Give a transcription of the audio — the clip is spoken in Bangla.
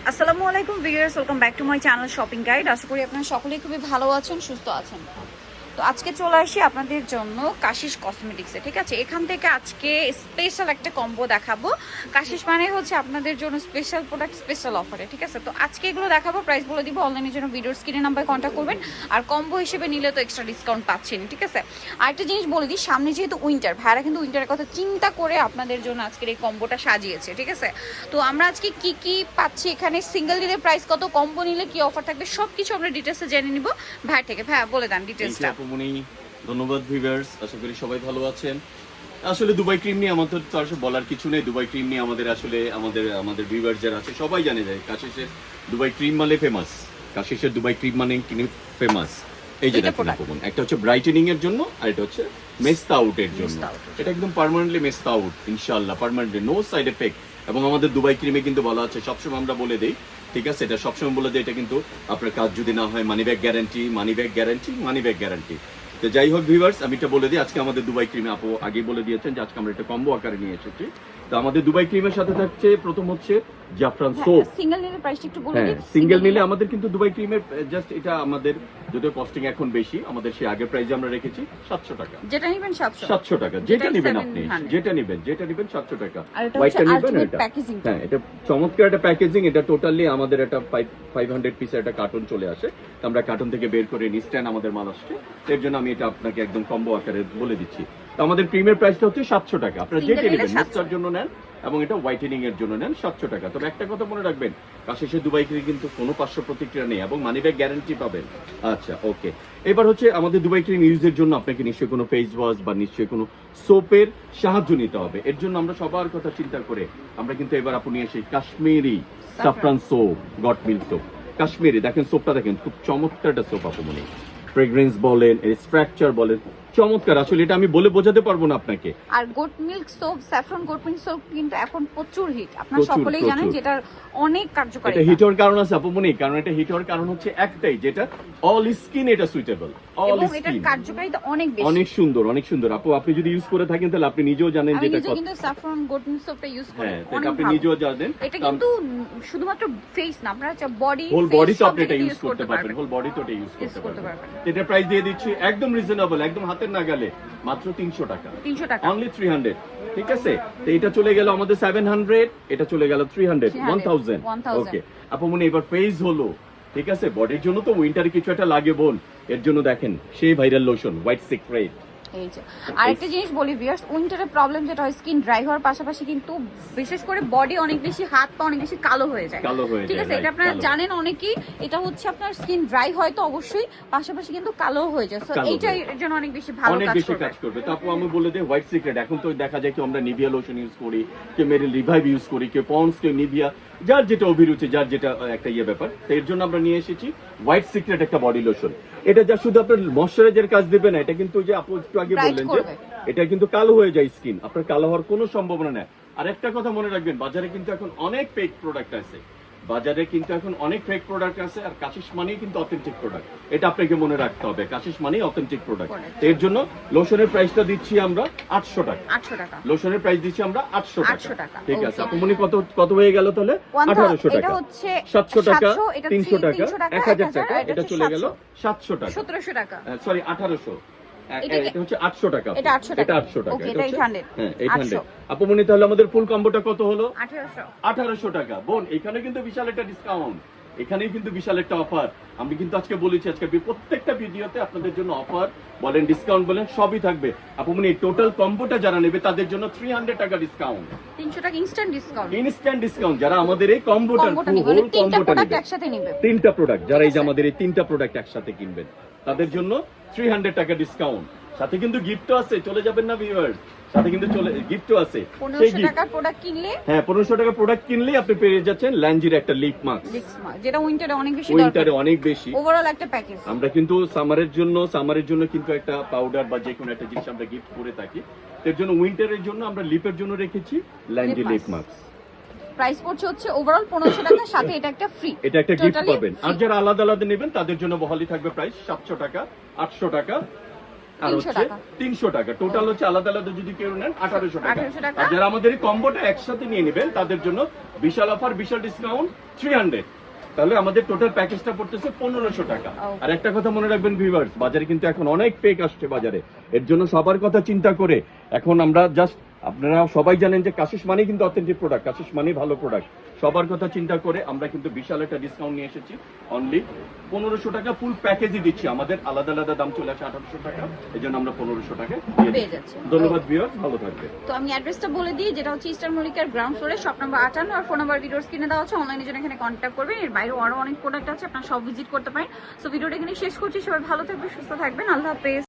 আসসালামু আলাইকুম viewers, welcome back to my channel shopping guide. আশা করি আপনারা সকলেই খুবই ভালো আছেন, সুস্থ আছেন। তো আজকে চলে আসি আপনাদের জন্য কাশিস কসমেটিক্সে। ঠিক আছে, এখান থেকে আজকে স্পেশাল একটা কম্বো দেখাবো। কাশিস মানে হচ্ছে আপনাদের জন্য স্পেশাল প্রোডাক্ট, স্পেশাল অফারে। ঠিক আছে, তো আজকে এগুলো দেখাবো, প্রাইস বলে দিব। অনলাইনের জন্য ভিডিওর স্ক্রিনে নাম্বারে কন্ট্যাক্ট করবেন, আর কম্বো হিসেবে নিলে তো এক্সট্রা ডিসকাউন্ট পাচ্ছেন। ঠিক আছে, আরেকটা জিনিস বলে দিই, সামনে যেহেতু উইন্টার, ভাইরা কিন্তু উইন্টারের কথা চিন্তা করে আপনাদের জন্য আজকের এই কম্বোটা সাজিয়েছে। ঠিক আছে, তো আমরা আজকে কি কি পাচ্ছি এখানে, সিঙ্গেল নিলে প্রাইস কত, কম্বো নিলে কি অফার থাকবে, সব কিছু আমরা ডিটেলসে জেনে নিব ভাই থেকে। ভাই বলে দেন ডিটেলসটা। ধন্যবাদ ভিউয়ার্স, আশা করি সবাই ভালো আছেন। আসলে দুবাই ক্রিম নিয়ে আমাদের তো আসলে বলার কিছু নেই। দুবাই ক্রিম নিয়ে আমাদের আসলে আমাদের ভিউয়ার্স যারা আছে সবাই জানে যায় কাশিসের দুবাই ক্রিম মানে ফেমাস। কাশিসের দুবাই ক্রিম মানে ফেমাস। এই যে দেখুন আপন, একটা হচ্ছে ব্রাইটেনিং এর জন্য আর এটা হচ্ছে মেস্তা আউট এর জন্য। এটা একদম পার্মানেন্টলি মেস্তা আউট, ইনশাআল্লাহ পার্মানেন্টলি, নো সাইড এফেক্ট। এবং আমাদের দুবাই ক্রিমে কিন্তু বলা আছে, সবসময় আমরা বলে দেই, ঠিক আছে, এটা সবসময় বলে দেয়, এটা কিন্তু আপনার কাজ যদি না হয় money bag guarantee, money bag guarantee, money bag guarantee. তো যাই হোক ভিউয়ার্স, আমি এটা বলে দিই, আজকে আমাদের দুবাই ক্রিমে আপু আগেই বলে দিয়েছেন যে আজকে আমরা একটা কম্বো আকারে নিয়ে এসেছি। তো আমাদের দুবাই ক্রিমের সাথে থাকছে প্রথম হচ্ছে জাফরান সোপ। সিঙ্গেল নিলে প্রাইসটা একটু বলে দিন। সিঙ্গেল নিলে আমাদের কিন্তু দুবাই ক্রিমের জাস্ট এটা আমাদের যদিও কস্টিং এখন বেশি, আমাদের সেই আগের প্রাইসে আমরা রেখেছি 700 টাকা। যেটা নেবেন 700 টাকা, যেটা নেবেন আপনি, যেটা নেবেন 700 টাকা। হোয়াইটটা নেবেন এটা। হ্যাঁ, এটা চমৎকার একটা প্যাকেজিং। এটা টোটালি আমাদের একটা 500 পিসের একটা কার্টন চলে আসে। তো আমরা কার্টন থেকে বের করে নিস্ট্যান্ড আমাদের মাল আসছে, এর জন্য আমি এটা আপনাকে একদম কম্বো আকারে বলে দিচ্ছি। তো আমাদের ক্রিমের প্রাইসটা হচ্ছে 700 টাকা। আপনারা যেটা নেবেন, মিস্টার জন্য নেন এবং এটা হোয়াইটেনিং এর জন্য নেন 700 টাকা। তবে একটা কথা মনে রাখবেন, কাশিসের দুবাই ক্রিম কিন্তু কোনো পার্শ্ব প্রতিক্রিয়া নেই এবং মানি ব্যাগ গ্যারান্টি পাবেন। আচ্ছা, ওকে। এবার হচ্ছে আমাদের দুবাই ক্রিম ইউজের জন্য আপনাকে নিশ্চয়ই কোনো ফেস ওয়াশ বা নিশ্চয়ই কোনো সোপের সাহায্য নিতে হবে। এর জন্য আমরা সবার কথা চিন্তা করে আমরা কিন্তু এবার আপনি এসে Kashmiri সাফরান soap, goat milk soap, Kashmiri দেখেন সোপটা, দেখেন খুব চমৎকার একটা সোপ আপু, মনে ফ্রেগ্রেন্স বলেন, এর স্ট্রাকচার বলেন, চমৎকার। আসলে এটা আমি বলে বোঝাতে পারবো না আপনাকে। আর goat milk soap, saffron goat milk soap কিন্তু এখন প্রচুর হিট, আপনারা সকলেই জানেন, যেটা অনেক কার্যকরী। এটা হিট হওয়ার কারণ আছে আপু মনি, কারণ এটা হিট হওয়ার কারণ হচ্ছে একটাই, যেটা অল স্কিন এটা সুইটেবল, অল স্কিন। এটার কার্যকারিতা অনেক বেশি, অনেক সুন্দর, অনেক সুন্দর আপু। আপনি যদি ইউজ করে থাকেন তাহলে আপনি নিজেও জানেন যে এটা কিন্তু স্যাফরন গোট মিল্ক সোপটা ইউজ করি, অনেক আপনি নিজেও জানেন। এটা কিন্তু শুধুমাত্র ফেস না, আপনারা বডি, হোল বডি তো আপনি এটা ইউজ করতে পারবেন, হোল বডি তো এটা ইউজ করতে পারবেন। এটা প্রাইস দিয়ে দিচ্ছি একদম রিজনেবল, একদম হাতের নাগালে, মাত্র 300 টাকা, 300 টাকা, অনলি 300। ঠিক আছে, তো এটা চলে গেল আমাদের 700, এটা চলে গেল 300, 1000। ওকে আপু মনে, এবার ফেজ হলো, ঠিক আছে। বডির জন্য তো উইন্টারে কিছু একটা লাগে বোন, এর জন্য দেখেন সেই ভাইরাল লোশন হোয়াইট সিক্রেট। আরেকটা জিনিস বলি ভিউয়ার্স, উইন্টারের প্রবলেম যেটা হয়, স্কিন ড্রাই হওয়ার পাশাপাশি কিন্তু বিশেষ করে বডি অনেক বেশি, হাত পা অনেক বেশি কালো হয়ে যায়। ঠিক আছে, এটা আপনারা জানেন অনেকেই, এটা হচ্ছে আপনার স্কিন ড্রাই হয় তো অবশ্যই, পাশাপাশি কিন্তু কালো হয়ে যায়। সো এইটাই এর জন্য অনেক বেশি ভালো কাজ করবে। তো আপু আমি বলে দেই হোয়াইট সিক্রেট। এখন তো দেখা যায় কি আমরা নিভিয়া লোশন ইউজ করি, কেউ মেরিল রিভাইভ ইউজ করি, কেউ পন্ডস, কেউ নিভিয়া, যার যেটা অভিরুচি, যার যেটা একটা ব্যাপার। তো এর জন্য আমরা নিয়ে এসেছি হোয়াইট সিক্রেট একটা বডি লোশন। এটা যা শুধু আপনার ময়শ্চারাইজার কাজ দেবে না, এটা কিন্তু যে আপু একটু আগে বললেন যে এটা কিন্তু কালো হয়ে যায় স্কিন, আপনার কালো হওয়ার কোনো সম্ভাবনা নেই। আর একটা কথা মনে রাখবেন, বাজারে কিন্তু এখন অনেক ফেক প্রোডাক্ট আছে, আর কাশিস মানেই কিন্তু অথেন্টিক প্রোডাক্ট, এটা আপনাকে মনে রাখতে হবে। কাশিস মানেই অথেন্টিক প্রোডাক্ট। এর জন্য লোশনের প্রাইসটা দিচ্ছি আমরা 800 টাকা। লোশনের প্রাইস দিচ্ছি আমরা 800 টাকা। ঠিক আছে আপু মনি, কত হয়ে গেল তাহলে? 1800 টাকা, 700 টাকা, 300 টাকা, 1000 টাকা, এটা চলে গেল 700 টাকা, 1700 টাকা, সরি 1800। এটা হচ্ছে 800 টাকা, এটা 800 টাকা, এটা 800। হ্যাঁ 800 আপু মনি, তাহলে আমাদের ফুল কম্বোটা কত হলো? 1800 টাকা। বোন এখানে কিন্তু বিশাল একটা ডিসকাউন্ট, এখানেই কিন্তু বিশাল একটা অফার। আমি কিন্তু আজকে বলেছি, আজকে প্রত্যেকটা ভিডিওতে আপনাদের জন্য অফার বলেন, ডিসকাউন্ট বলেন, সবই থাকবে। আপু মনি টোটাল কম্বোটা যারা নেবে তাদের জন্য 300 টাকা ডিসকাউন্ট, 300 টাকা ইনস্ট্যান্ট ডিসকাউন্ট। যারা আমাদের এই কম্বোটা হোল কম্বোটা নেবে, তিনটা প্রোডাক্ট, যারা এই যে আমাদের এই তিনটা প্রোডাক্ট একসাথে কিনবেন তাদের জন্য 300 টাকা ডিসকাউন্ট। সাথে কিন্তু গিফটও আছে, চলে যাবেন না ভিউয়ার্স, সাথে কিন্তু গিফটও আছে। 1500 টাকার প্রোডাক্ট কিনলে, হ্যাঁ 1500 টাকার প্রোডাক্ট কিনলে আপনি পেয়ে যাচ্ছেন ল্যাঞ্জির একটা লিপ মাস্ক, যেটা উইন্টারে অনেক বেশি ওভারঅল একটা প্যাকেজ। আমরা কিন্তু সামারের জন্য কিন্তু একটা পাউডার বা যে কোনো একটা জিনিস আমরা গিফট করে থাকি। এর জন্য উইন্টারের জন্য আমরা লিপের জন্য রেখেছি ল্যাঞ্জি লিপ মাস্ক। প্রাইস পড়ছে হচ্ছে ওভারঅল 1500 টাকা, সাথে এটা একটা ফ্রি, এটা একটা গিফট পাবেন। আর যারা আলাদা আলাদা নেবেন তাদের জন্য বহালি থাকবে প্রাইস 700 টাকা, 800 টাকা, আর 300 হচ্ছে টাকা। 300 টাকা। টোটাল হচ্ছে আলাদা আলাদা যদি কেউ নেন 1800 টাকা। 1800 টাকা। আর যারা আমাদের এই কম্বোটা একসাথে নিয়ে নেবেন তাদের জন্য বিশাল অফার, বিশাল ডিসকাউন্ট 300। তাহলে আমাদের টোটাল প্যাকেজটা পড়তেছে 1500 টাকা। Okay. আর একটা কথা মনে রাখবেন ভিউয়ার্স, বাজারে কিন্তু এখন অনেক ফেক আসছে বাজারে। এর জন্য সবার কথা চিন্তা করে এখন আমরা জাস্ট, আপনারা সবাই জানেন যে কাশিস মানে কিন্তু অথেন্টিক প্রোডাক্ট, কাশিস মানে ভালো প্রোডাক্ট। সবার কথা চিন্তা করে আমরা কিন্তু বিশাল একটা ডিসকাউন্ট নিয়ে এসেছি। অনলি 1500 টাকা ফুল প্যাকেজই দিচ্ছি। আমাদের আলাদা আলাদা দাম চলে আসে 1800 টাকা, এই জন্য আমরা 1500 টাকা দিয়ে পেয়ে দিচ্ছি। যাচ্ছে। ধন্যবাদ ভিউয়ার্স, ভালো থাকবে। তো আমি অ্যাড্রেসটা বলে দিই, যেটা হচ্ছে ইস্টার মল্লিকার গ্রাউন্ড ফ্লোরে, শপ নাম্বার 58, আর ফোন নাম্বার ভিডিওর স্ক্রিনে দেওয়া আছে। অনলাইনে জন্য এখানে কন্ট্যাক্ট করবেন। এর বাইরেও আরো অনেক প্রোডাক্ট আছে, আপনারা সব ভিজিট করতে পারেন। সো ভিডিওটা এখানে শেষ করছি। সবাই ভালো থাকবেন, সুস্থ থাকবেন, আল্লাহ হাফেজ।